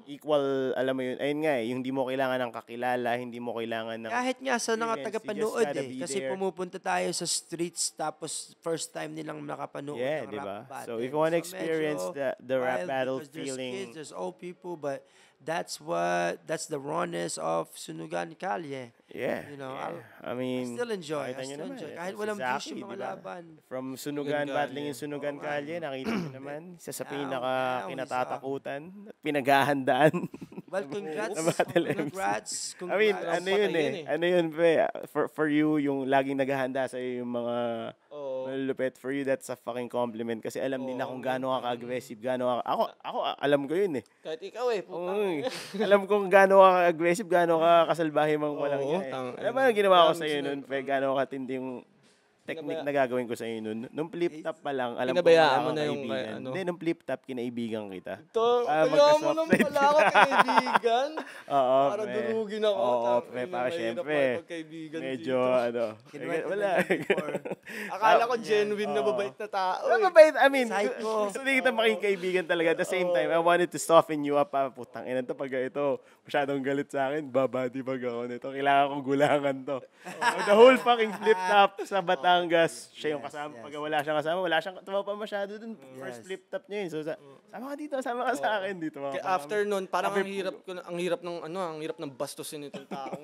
Equal, alam mo yun, ayun nga yung hindi mo kailangan ng kakilala, hindi mo kailangan ng Kahit nga sa mga experience, you tagapanood just gotta eh. be Kasi there. pumupunta tayo sa streets tapos first time nilang nakapanood Yeah, ng di rap ba? battle. So if you want to medyo experience the rap wild battle because there's feeling, kids, there's old people, but that's the rawness of Sunugan Kalye. yeah. I mean, still enjoy. nakita I nyo still naman, enjoy. ito Kahit si walang views Zaki, yung mga di ba? laban. From Sunugan, battling yung Kalye. Sunugan Kalye, nakita nyo naman, isa sa pinaka now kinatatakutan at pinaghahandaan. Well, congrats. Na battle MC. Congrats. I mean, Congrats. ano yun patay eh. yun eh. Ano yun, pre? For you, yung laging naghahanda sa'yo yung mga malulupit. For you, that's a fucking compliment. Kasi alam nila kung gaano ka ka-aggressive, gaano ka... Ako, alam ko yun eh. Kahit ikaw Oo, eh. Alam kong gaano ka aggressive, gaano ka kasalbahe mang walang Oo, iya. tang- Alam mo ang ginawa ko Promise sa iyo na- noon, pre, gaano katindi yung technique na gagawin ko sa iyo noon. Nung flip top pa lang, alam ko Pinabayaan mo wala na kang yung kaibigan. ano. Hindi, nung flip top, kinaibigan kita. Ito, Ah, kaya mo magka-soft nang side pala ako kaibigan. Oo, Para pre. durugin ako. Oo, Tang- pre, ina, para mahirap syempre. makipagkaibigan Medyo, dito. Kinuwento wala. na yun before. Akala ko genuine na mabait na tao. Well, eh. mabait. I mean, Psycho. gusto din kita makikaibigan talaga. At the same time, I wanted to soften you up. Putang ina to, pag ito, masyadong galit sa akin, babati pag ako nito. Kailangan kong gulangan to. The whole fucking flip-top sa Batangas, siya yung kasama. Pag wala siyang kasama, wala siyang tumawa pa masyado dun. First flip-top niya yun. So, sama ka dito, sama ka sa akin dito. Kaya after nun, parang ang hirap ng bastusin itong taong.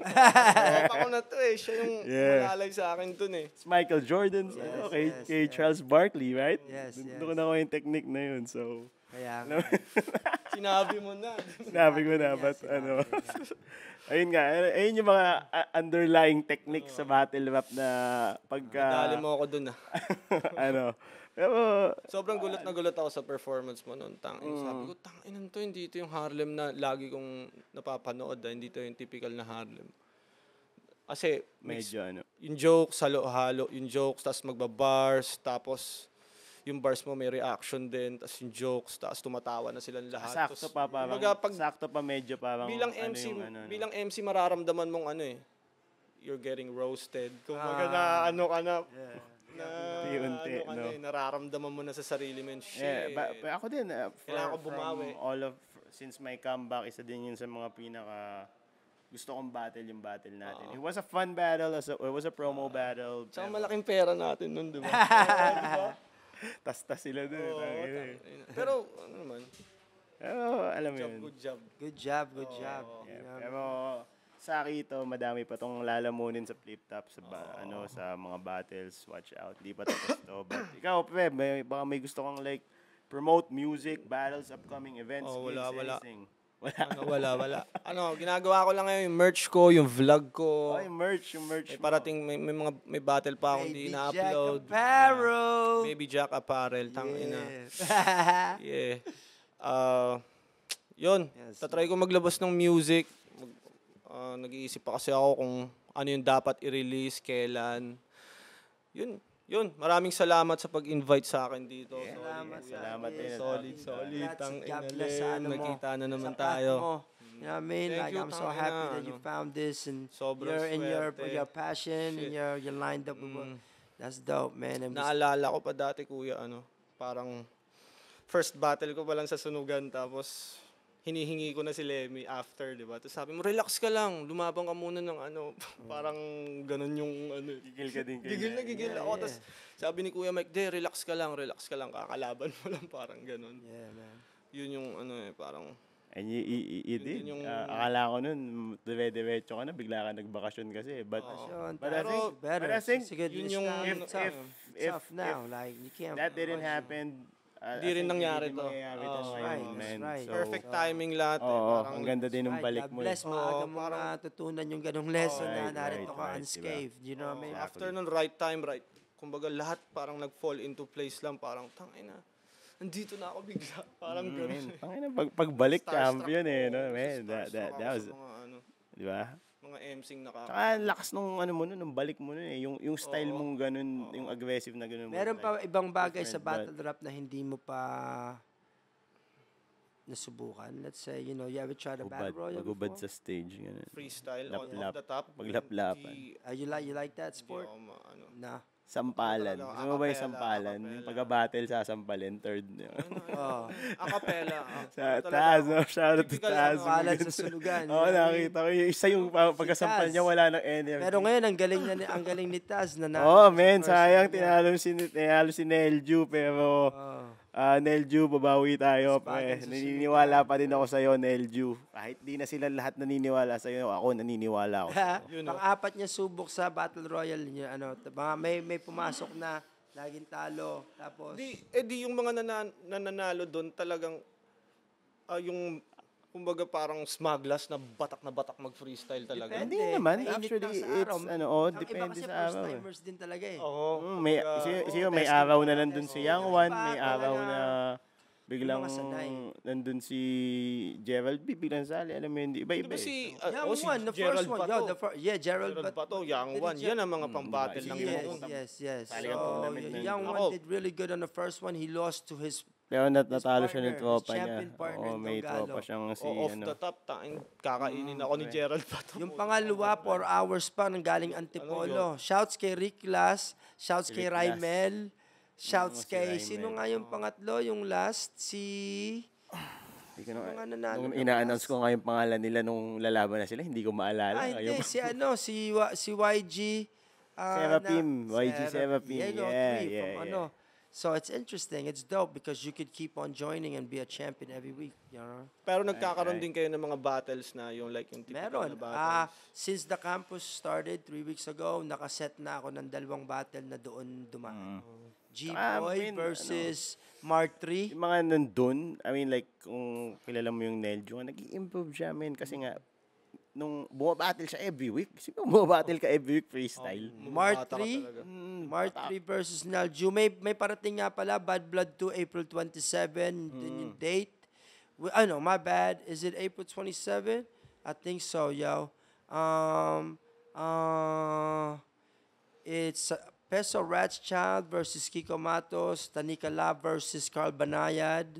Ako na to eh. Siya yung malalay sa akin dun eh. It's Michael Jordan, kay Charles Barkley, right? Yes, yes. Doon ko na yung technique na yun. So, Kaya Sinabi mo na. sinabi ko na, but ano. Ayun nga, ayun yung mga underlying techniques sa battle rap na pagka, Dali mo ako dun ah. ano, pero, Sobrang gulat na gulat ako sa performance mo noon. Sabi ko, tangin to, hindi ito yung Harlem na lagi kong napapanood. Hindi ito yung typical na Harlem. Kasi, medyo ano. yung jokes, halo-halo, yung jokes, tapos magbabars, tapos yung bars mo may reaction din, tapos yung jokes, tapos tumatawa na silang lahat. Sakto Tapos, pa parang, kumbaga, sakto pa medyo parang, bilang ano MC, yung ano. no? bilang MC mararamdaman mong ano eh, you're getting roasted. Kumbaga na ano ka na, na Unti-unti, ano ka no? na eh, nararamdaman mo na sa sarili mo, shit. Yeah, but ako din, Kailangan ko bumawi. Since my comeback, isa din yun sa mga pinaka, gusto kong battle yung battle natin. It was a fun battle, it was a promo battle. Tsaka malaking pera natin nun, di ba? Diba? Tas-tas sila dun. Pero, ano naman, Pero, alam mo yun. good job. good job, good job. Yeah, pero sa akin ito, madami pa tong lalamunin sa flip top sa sa mga battles. Watch out. Hindi pa tapos to. But ikaw, Peb, baka may gusto kang like promote music, battles, upcoming events, Oh, gigs, wala. anything. Wala. Ginagawa ko lang ngayon yung merch ko, yung vlog ko. Oh, yung merch May mo. parating, may battle pa akong Baby hindi Jack na-upload. Apparel. Baby Jack Apparel, tangina. Yeah. Yeah. Yun, Yes. tatry ko maglabas ng music. Nag-iisip pa kasi ako kung ano yung dapat i-release, kailan. Yun. Maraming salamat sa pag-invite sa akin dito. Salamat din. Solid. Congrats, Tang God ina bless sa ano mo, Nakita na naman sa path tayo. mo. You know what I mean? Thank Like, you, I'm so tangina, happy that you found this and Sobrang you're in swerte. your passion and you're lined up with what. That's dope, man. And Naalala ko pa dati, kuya, parang first battle ko pa lang sa sunugan, tapos hinihingi ko na si Lemmy after, di ba? Tapos sabi mo, relax ka lang, lumabang ka muna ng parang ganun yung Gigil ka din. Gigil ako. Tapos sabi ni Kuya Mike, relax ka lang, kakalaban mo lang, parang ganun. yeah, man. Yun yung parang, And you did. Yun yung- Akala ko nun, dire-diretso ka na, bigla ka nagbakasyon kasi. But But I think- better. but I think It's good. yun It's yung- now- if- it's tough. It's if- tough now. Like, you can't. that didn't happen. Hindi rin nangyari to. Mangyayari to Oh, ngayon, right, man. that's right. So, perfect timing lahat. Oo, Parang, ang ganda din ng Right, balik God mo. bless mo. Aga mo parang- natutunan yung ganong lesson na Right, narito ka right, unscathed. You know what I mean? after nun, right time, right. Kumbaga, lahat parang nag-fall into place lang. Parang, tangina, nandito na ako bigla. Parang ganun. Pagbalik Starstruck champion ako. man. Starstruck That ako was, sa di ba? mga MCing Tsaka ang lakas nung mo nun, nung balik mo nun eh. Yung style mong ganun, yung aggressive na ganun. Meron pa ibang bagay sa different, battle rap na hindi mo pa nasubukan. Let's say, you ever try the battle royale Magubad before? sa stage. Ganun. freestyle Lap-lap. off the top. Paglaplapan. You like that sport? Nah. Sampalan. Talaga, Gusto mo ba yung acapella, sampalan? Yung pagka-battle sasampalin, third. Oh. Acapella. Sa Taz, no? Shout out to Typical, Taz. Palan sa sunugan. Oo, nakita ko. Yung isa yung pagkasampal Taz. niya, wala ng energy. Pero ngayon, ang galing ni Taz na Oo, men, sayang tinalo si Nelju, pero Nelju, babawi tayo. Bagay sa Naniniwala pa din ako sa'yo, Nelju. Kahit di na sila lahat naniniwala sa'yo, ako naniniwala ako. Pang-apat niya subok sa Battle Royale niya, may pumasok na laging talo. Tapos, Di yung mga nananalo doon talagang yung kumbaga parang smugglers na batak mag-freestyle talaga. Depende. Hindi naman. Mainit Actually, lang sa it's, araw. depende ang iba kasi sa araw. first timers din talaga eh. Oo. May araw na nandun si Young One, may Iba araw talaga. na biglang Yung mga sanay. nandun si Gerald B. Biglang sali. Alam mo yun, iba-iba Diba eh. si Young One, the Gerald first one. Bato. Gerald Gerald Bato. Bato, Young One. Yan ang mga pang-battle ng Yes. Talagang So, tournament na yun. Young Ako. One did really good on the first one. He lost to his Pero natalo siya ng partner, tropa his niya. champion partner, Oo, may Dongalo. tropa siyang si off the top, kakainin ako ni Gerald Bato. Yung pangalawa, 4 hours pa, nang galing Antipolo. Shouts kay Rick Las, shouts kay Rick Las. Raimel, shouts si kay, Raimel. sino nga yung pangatlo, yung last, Hindi ko na, mga nanalo nung ng ina-announce ko nga yung pangalan nila nung lalaban na sila, hindi ko maalala. hindi, Ayun. si YG. Seraphim, YG Seraphim. Yeah. So it's interesting, it's dope because you could keep on joining and be a champion every week, you know? Pero nagkakaroon din kayo ng mga battles na yung yung typical Meron. na battles. Since the campus started 3 weeks ago, nakaset na ako ng 2 battle na doon dumaan. G-Boy versus Mark 3. Yung mga nandun, I mean like, kung kilala mo yung Neljo, nag-i-improve siya, men. Kasi nga, nung bumabattle siya every week, kasi bumabattle ka every week freestyle. Mark Bata ka 3, talaga. Mark 3 versus Nalju. May parating nga pala, Bad Blood 2, April 27, din yung date. My bad. Is it April 27? I think so, yo. It's Peso Ratschild versus Kiko Matos, Tanika La versus Carl Banayad.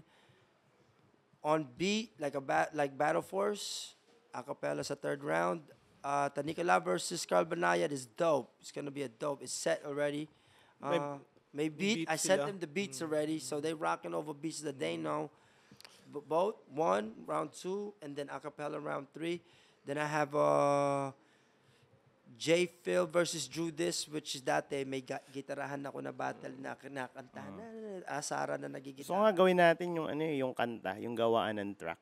On beat, like Battle Force, acapella sa 3rd round. Tanika La versus Carl Banayad is dope. It's gonna be a dope. It's set already. May beat. beat I sent sila. them the beats already, so they rocking over beats that they know. Both round 2, and then acapella round 3. Then I have J. Phil versus Judas, which is dati may gitarahan ako na battle na kinakantahan. Asara na So nagigitara. nga gawin natin yung yung kanta, yung gawaan ng track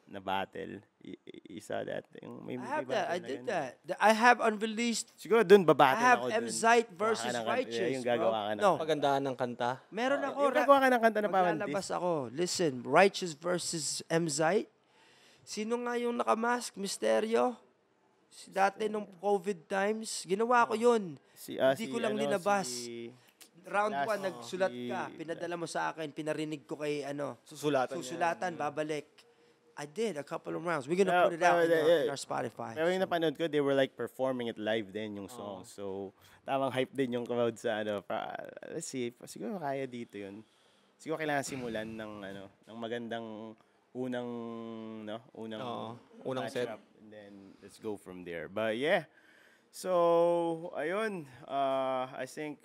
na battle. Isa dati. Yung may I have battle that. I na did ganun. that. I have unreleased. Siguro dun I babattle have ako dun. Mzite Gawa versus ka ng kanta, Righteous. yung gagawa bro. ka ng No, Pagandahan ng kanta. meron ako. Yung gagawa ka ng kanta na Maglalabas pamantis. ako. Listen, Righteous versus Mzite. Sino nga yung nakamask? Misteryo? Dati nung COVID times, ginawa ko yun. Hindi ko lang linabas. Round 1, nagsulat ka. Pinadala mo sa akin, pinarinig ko kay susulatan, babalik. I did a couple of rounds. We're gonna put it out in our Spotify. Pero yung napanood ko, they were like performing it live din yung song. So, tamang hype din yung crowd sa let's see, siguro kaya dito yun. Siguro kailangan simulan ng magandang unang set. And then, let's go from there. But yeah. So, ayun. I think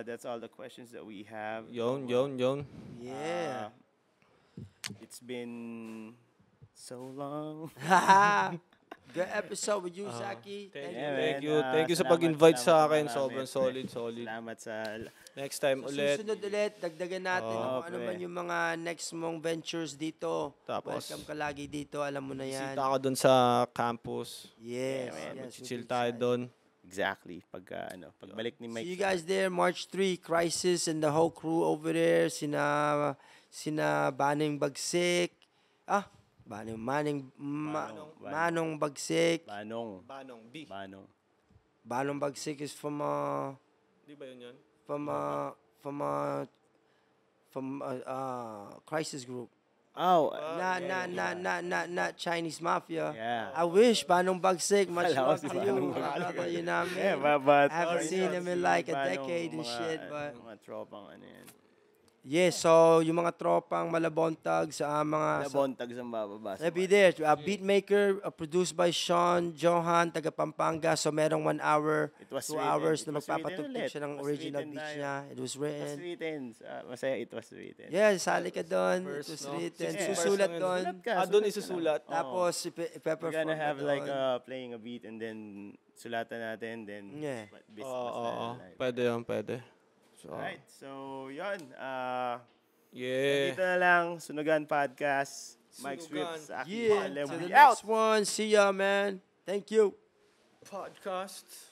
that's all the questions that we have. Yon. Yeah. It's been so long. Good episode with you, Zaki. Thank you sa pag-invite sa akin. Sobrang solid. Salamat sa Next time ulit. Susunod ulit, dagdagan natin kung ano man yung mga next mong ventures dito. Tapos, welcome ka lagi dito, alam mo na yan. Bisita ako dun sa campus. Yes. Chill tayo dun. Exactly. Pagbalik ni Mike. See you guys there, March 3, Crisis and the whole crew over there. Sina Baning Bagsik. Manong Bagsik. Banong B. Banong Bagsik is from Di ba yun? from Crisis Group. Oh. Not Chinese Mafia. Yeah. I wish Banong Bagsik, much Kala ko love si to you. Banong Bagsik. Brother, you know what I mean? Yeah, but I haven't seen him in like a Banong, decade and shit, but mga tropang yan. yes, so yung mga tropang malabontag sa Nabontag sa bababa. I'll be there. Beatmaker, produced by Sean Johan, taga Pampanga. So merong 1 hour, It was 2 written. hours It na was magpapatugtog written siya ng ulit. It was original written beats tayo. niya. It was It was written. written. Masaya, it was written. Yeah, sali ka doon. It Verse, was no? written. 60 Susulat verse doon. Doon isusulat. Tapos, We're ipe-perform gonna ka have like doon. playing a beat and then sulatan natin, then Yeah. Pwede yun, pwede. So, Alright, so yun. yeah. Dito na lang, Sunugan Podcast. Mike Sunugan. Swift, Aki Yeah, Palem. to the We out! next one. See ya, man. Thank you. Podcast.